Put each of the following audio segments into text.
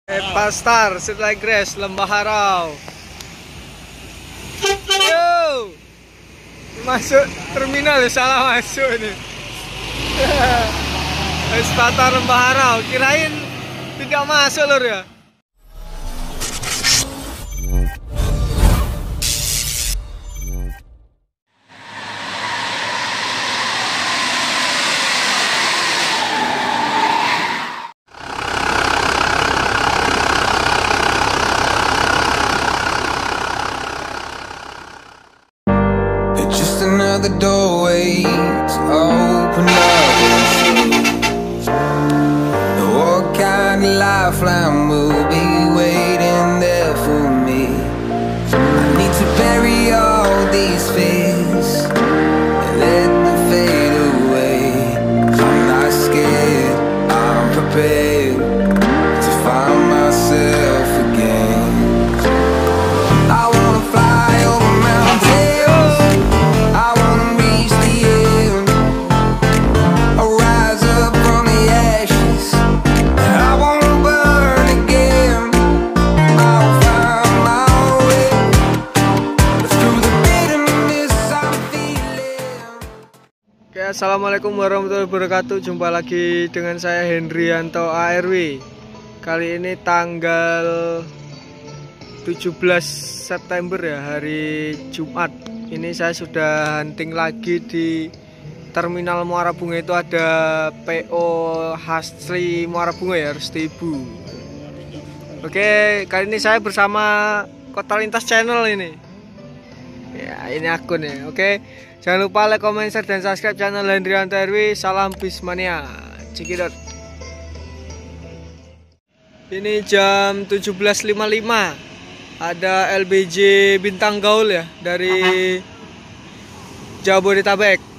Pastar, Setlai Grass, Lembah Harau. Yo, masuk terminal ya, salah masuk ini. Pastar Lembah Harau, kirain tidak masuk lor ya. Another doorway to open up and see what kind of lifeline will be waiting there for me. I need to bury all these fears and let them fade away. I'm not scared, I'm prepared to find myself again. I wanna fly over mountains, Assalamualaikum warahmatullahi wabarakatuh. Jumpa lagi dengan saya Hendrianto ARW. Kali ini tanggal 17 September ya, hari Jumat. Ini saya sudah hunting lagi di Terminal Muara Bunga. Itu ada PO Hastri Muara Bunga ya, Resti Ibu. Oke, kali ini saya bersama Kota Lintas Channel ini. Ya, ini akun ya. Oke, jangan lupa like, comment, share, dan subscribe channel Hendrianto RW. Salam Bismania, Cikidot. Ini jam 17.55. Ada LBJ Bintang Gaul ya, dari Jabodetabek.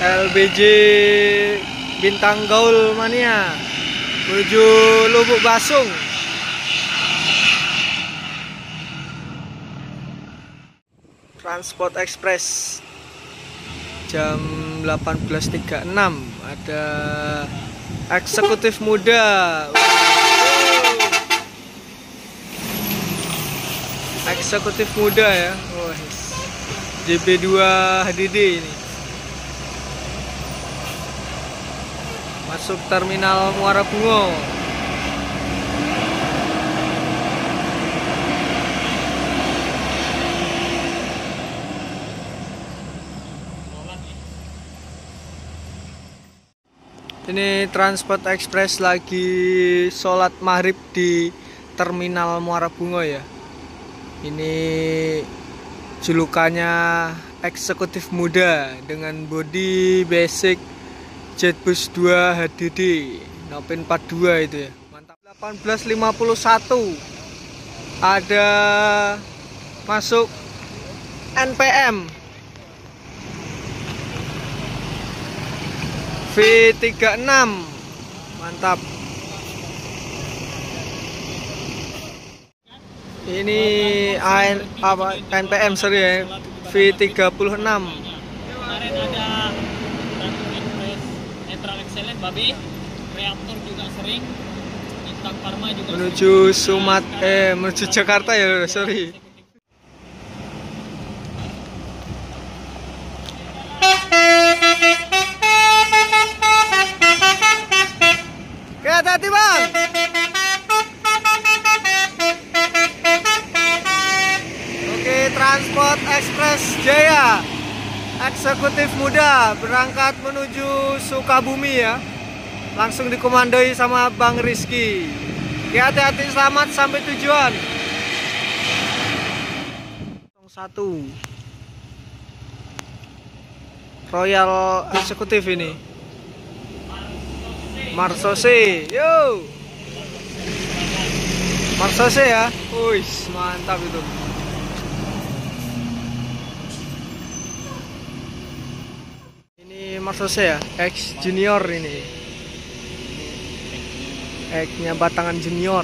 LBJ Bintang Gaul Mania menuju Lubuk Basung. Transport Express jam 18.36. Ada eksekutif muda. Eksekutif muda ya. JB2 HDD ini. Masuk Terminal Muara Bunga. Ini Transport Express lagi sholat maghrib di Terminal Muara Bunga ya. Ini julukannya eksekutif muda dengan body basic Jetbus 2 HDD Nopin 42 itu ya. Mantap. 18.51 ada masuk NPM V36. Mantap. Ini NPM sorry ya, V36. Kemarin ada Excellent babi, reaktor juga sering, Intang Pharma juga menuju menuju Jakarta ya, sorry. Oke, hati-hati bang. Oke, Transport Express Jaya eksekutif muda berangkat menuju Sukabumi ya. Langsung dikomandoi sama Bang Rizky. Oke, hati-hati, selamat sampai tujuan. 01 Royal eksekutif ini. Marsose, yo. Marsose ya. Wih, mantap itu. Marsose ya, ex junior ini. Egg-nya Batangan Junior.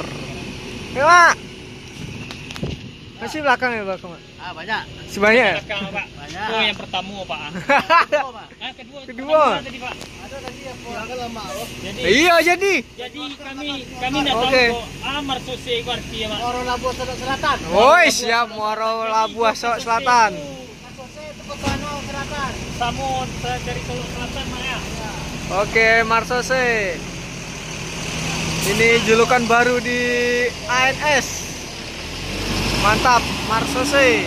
Pak. Masih belakang ya, belakang, Pak? Ah, banyak. Sebanyak ya? Belakang, Pak. Banyak. Oh, yang pertama, Pak. Kedua. Kedua. Pertama tadi, Pak. Ada tadi yang pulang lama loh. Jadi Iya, jadi. kami enggak tahu Oke. kok Marsose itu artinya, Pak. Orang Labuan Selatan. Woi, siap Muaro Labuah Selatan. Marsose itu ke Bano Selatan. Samon, saya dari Solo Selatan, Pak ya. Oke, Marsose. Ini julukan baru di ANS. Mantap, Marsose.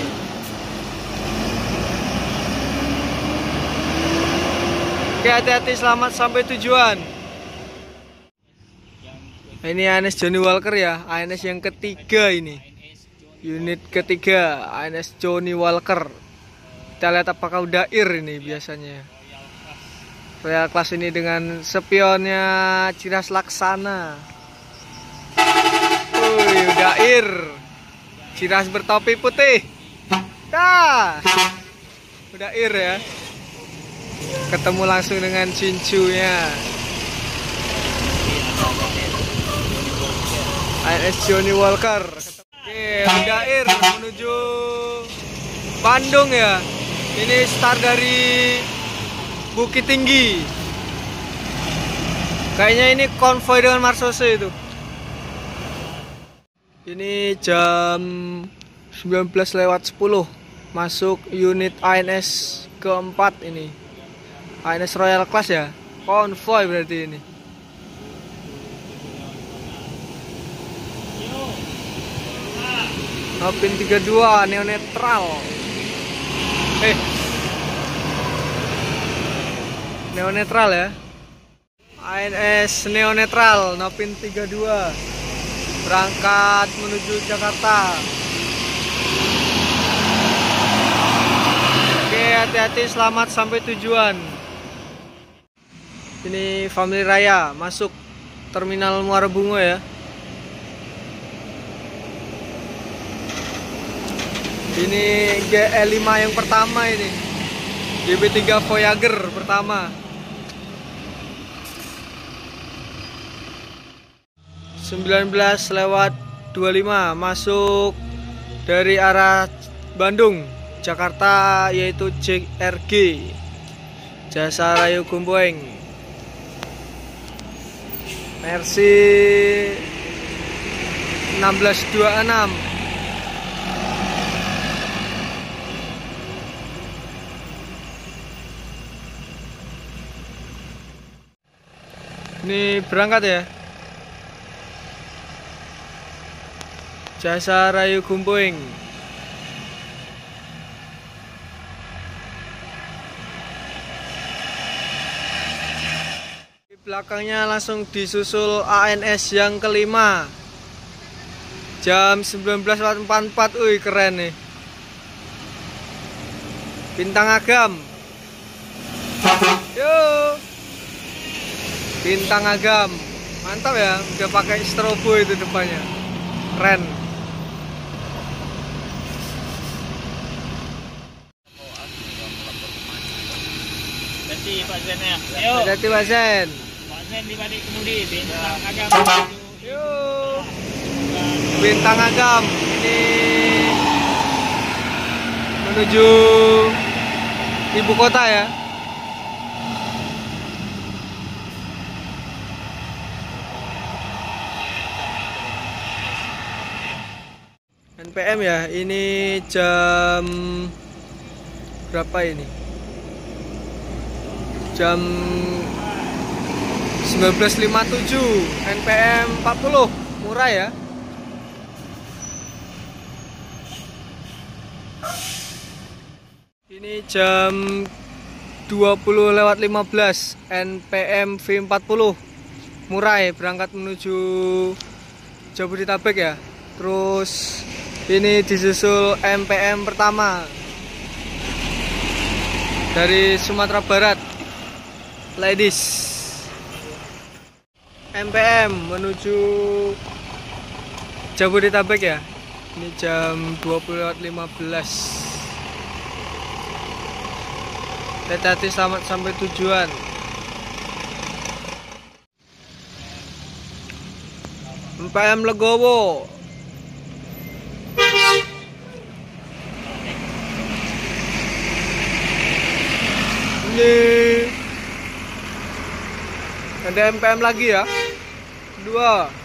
Oke, hati-hati, selamat sampai tujuan. Ini ANS Johnny Walker ya, ANS yang ketiga ini. Unit ketiga, ANS Johnny Walker. Kita lihat apakah udah ini biasanya. Royal Class ini dengan spionnya Ciras Laksana. Udah Ciras bertopi putih. Dah. Udah ya. Ketemu langsung dengan cincunya. ANS Johnny Walker. Oke, udah menuju Bandung ya. Ini start dari Bukit Tinggi. Kayaknya ini konvoy dengan Marsose itu. Ini jam 19:10 masuk unit ANS keempat ini. ANS Royal Class ya. Konvoy berarti ini. Nopin 32 neonetral. Neonetral ya. ANS neonetral Nopin 32 berangkat menuju Jakarta. Oke, hati-hati, selamat sampai tujuan. Ini Family Raya masuk Terminal Muara Bungo ya. Ini GL5 yang pertama ini. GB3 Voyager pertama. 19:25 masuk dari arah Bandung Jakarta, yaitu JRG Jasa Rayu Gumpoeng Mercy 1626. Ini berangkat ya. Jasa Rayu Gumpoeng. Di belakangnya langsung disusul ANS yang kelima. Jam 19:44. Wih, keren nih. Bintang Agam. Yo. Bintang Agam. Mantap ya, udah pakai strobo itu depannya. Keren. Hati Pak Zen ya. Ayo. Hati Pak Zen. Pak Zen di balik kemudi Bintang Agam. Yuk. Bintang Agam ini menuju ibu kota ya. NPM ya. Ini jam berapa ini? Jam 19:57. NPM 40. Murah ya. Ini jam 20:15. NPM V40. Murah ya, berangkat menuju Jabodetabek ya. Terus ini disusul MPM pertama dari Sumatera Barat, ladies. MPM menuju Jabodetabek ya. Ini jam 20:15. Hati-hati, selamat sampai tujuan. MPM Legowo. Ini ada MPM lagi ya. 2.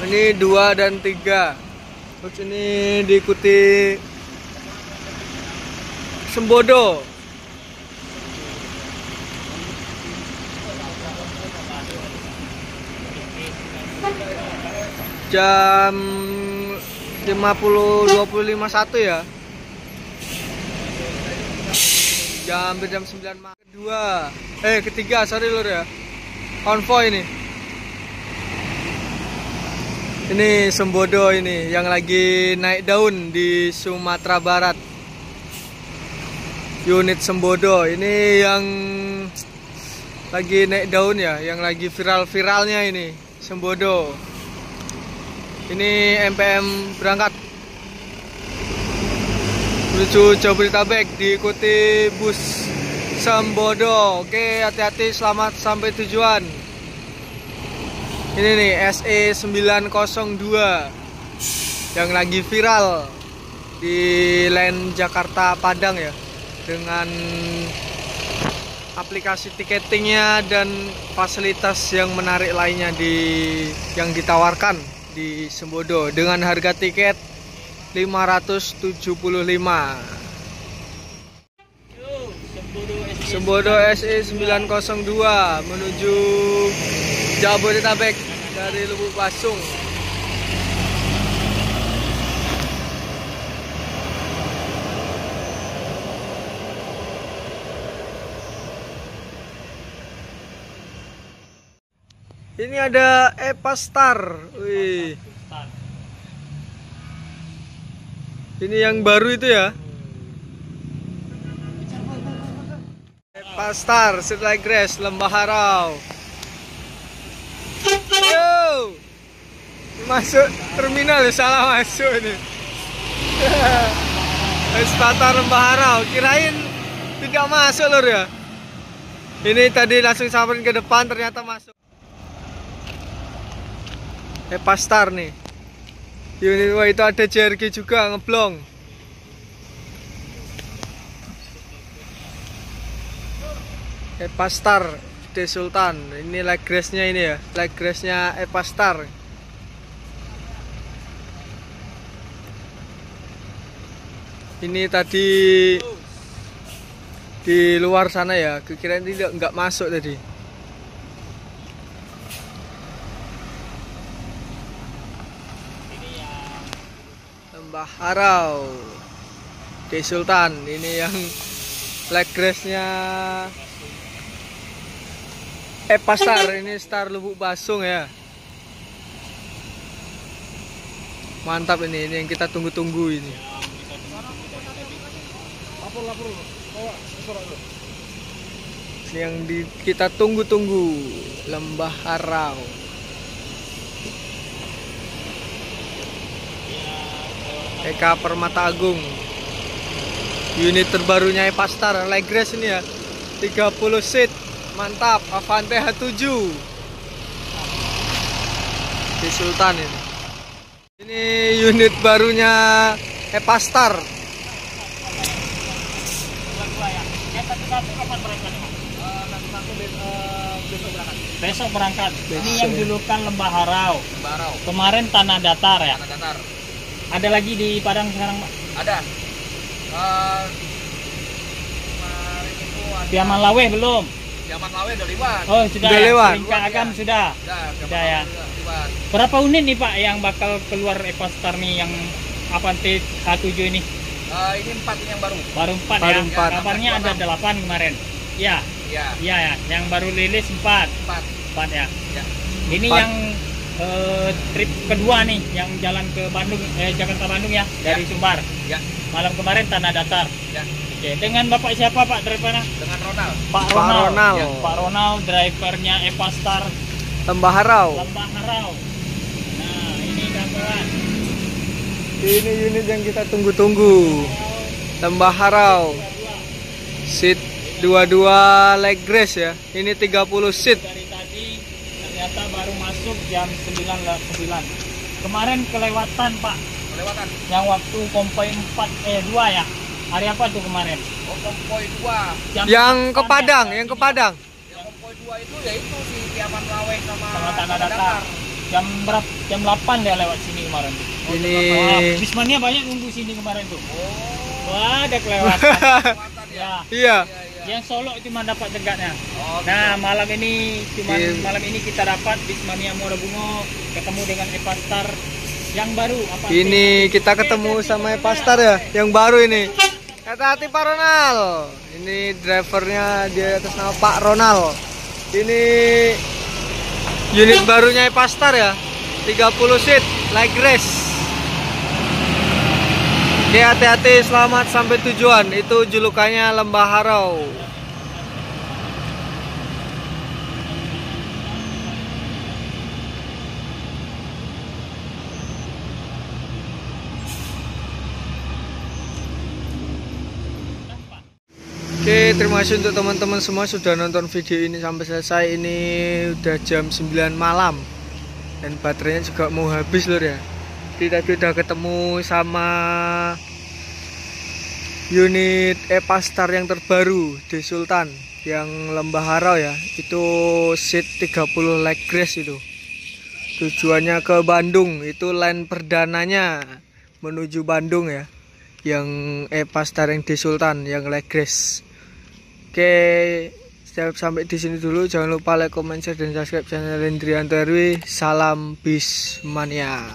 Ini 2 dan 3. Terus ini diikuti Sembodo. Jam 50.25 ya. Jam 9 kedua. Ketiga, sorry lur ya. Konvoy ini. Ini Sembodo ini yang lagi naik daun di Sumatera Barat. Unit Sembodo ini yang lagi naik daun ya, yang lagi viral-viralnya ini Sembodo. Ini MPM berangkat menuju Jabodetabek diikuti bus Sembodo. Oke, hati-hati, selamat sampai tujuan. Ini nih SE 902 yang lagi viral di line Jakarta Padang ya, dengan aplikasi tiketingnya dan fasilitas yang menarik lainnya yang ditawarkan di Sembodo dengan harga tiket 575. Sembodo SE 902 menuju Jabodetabek dari Lubuk Basung. Ini ada Epastar. Wih. Ini yang baru itu ya. Epastar, Setlai Grass, Lembah Harau. Yo, masuk terminal ya, salah masuk ini. Epastar Lembah Harau, kirain tidak masuk lur ya. Ini tadi langsung samperin ke depan, ternyata masuk. Epastar nih. Unit wah, itu ada JRG juga ngeblong. Epastar De Sultan. Ini leg grace-nya ini ya, leg grace-nya Epastar. Ini tadi di luar sana ya, kira-kira nggak masuk tadi. Lembah Harau De Sultan. Ini yang leg grace-nya Epastar, ini Star Lubuk Basung ya. Mantap ini yang kita tunggu-tunggu ini. Ini yang kita tunggu-tunggu, Lembah Harau. Eka Permata Agung. Unit terbarunya Epastar, leg grace ini ya. 30 seat. Mantap, Avante H7 di Sultan ini. Ini unit barunya Epastar. Besok berangkat. Ini yang dulu kan Lembah Harau. Kemarin Tanah Datar ya. Ada lagi di Padang sekarang, Pak? Ada. Piaman Lawe belum? Piaman Lawe udah lewat. Oh, sudah Udah ya? lewat. Ringka Agam sudah. Sudah ya. lewat. Berapa unit nih Pak yang bakal keluar Epastar nih yang Avante H7 ini? Ini 4 yang baru. Baru 4 Baru ya. 4. Kabarnya ada 8 kemarin. Iya. Iya. Iya ya. Yang baru rilis 4. 4 ya. Ya. Ini 4. yang trip kedua nih yang jalan ke Bandung, Jakarta Bandung ya, dari Sumbar. Ya. Malam kemarin Tanah Datar. Ya. Oke, dengan Bapak siapa Pak drivernya? Dengan Ronald. Pak Pak Ronald. Ronald. Ya, Pak Ronald drivernya Epastar Lembah Harau. Lembah Harau. Nah, ini kawan. Ini unit yang kita tunggu-tunggu. Lembah Harau. Seat 22 leg race ya. Ini 30 seat. Dari tadi ternyata baru masuk jam 9. Kemarin kelewatan Pak. Kelewatan. Yang waktu konvoy 2 ya. Hari apa tuh kemarin? Oh, konvoy 2. Yang ke Padang, yang ke Padang. Yang konvoy 2 itu yaitu si Piaman Lawe sama Tanah Datar. Jam berapa? Jam 8 dia lewat sini kemarin. Ini Bismania banyak nunggu sini kemarin tuh. Oh, Wah, ada kelewatan. kelewatan ya. Ya. iya. Yang Solo cuma dapat tegaknya. Oh, Nah, malam ini Iya. malam ini kita dapat Bismania Muara Bungo ketemu dengan Epastar yang baru apa? Ini kita ketemu sama Epastar ya, yang baru ini. Hati-hati Pak Ronald. Ini drivernya dia atas nama Pak Ronald. Ini unit barunya Epastar ya. 30 seat leg race. Oke, hati-hati, selamat sampai tujuan. Itu julukannya Lembah Harau. Oke, terima kasih untuk teman-teman semua sudah nonton video ini sampai selesai. Ini udah jam 9 malam dan baterainya juga mau habis lur ya. Jadi tadi udah ketemu sama unit Epastar yang terbaru di Sultan yang Lembah Harau ya. Itu seat 30 leg race itu. Tujuannya ke Bandung, itu line perdananya menuju Bandung ya. Yang Epastar yang di Sultan yang leg race. Oke, sampai di sini dulu. Jangan lupa like, comment, share, dan subscribe channel Hendrianto RW. Salam Bismania.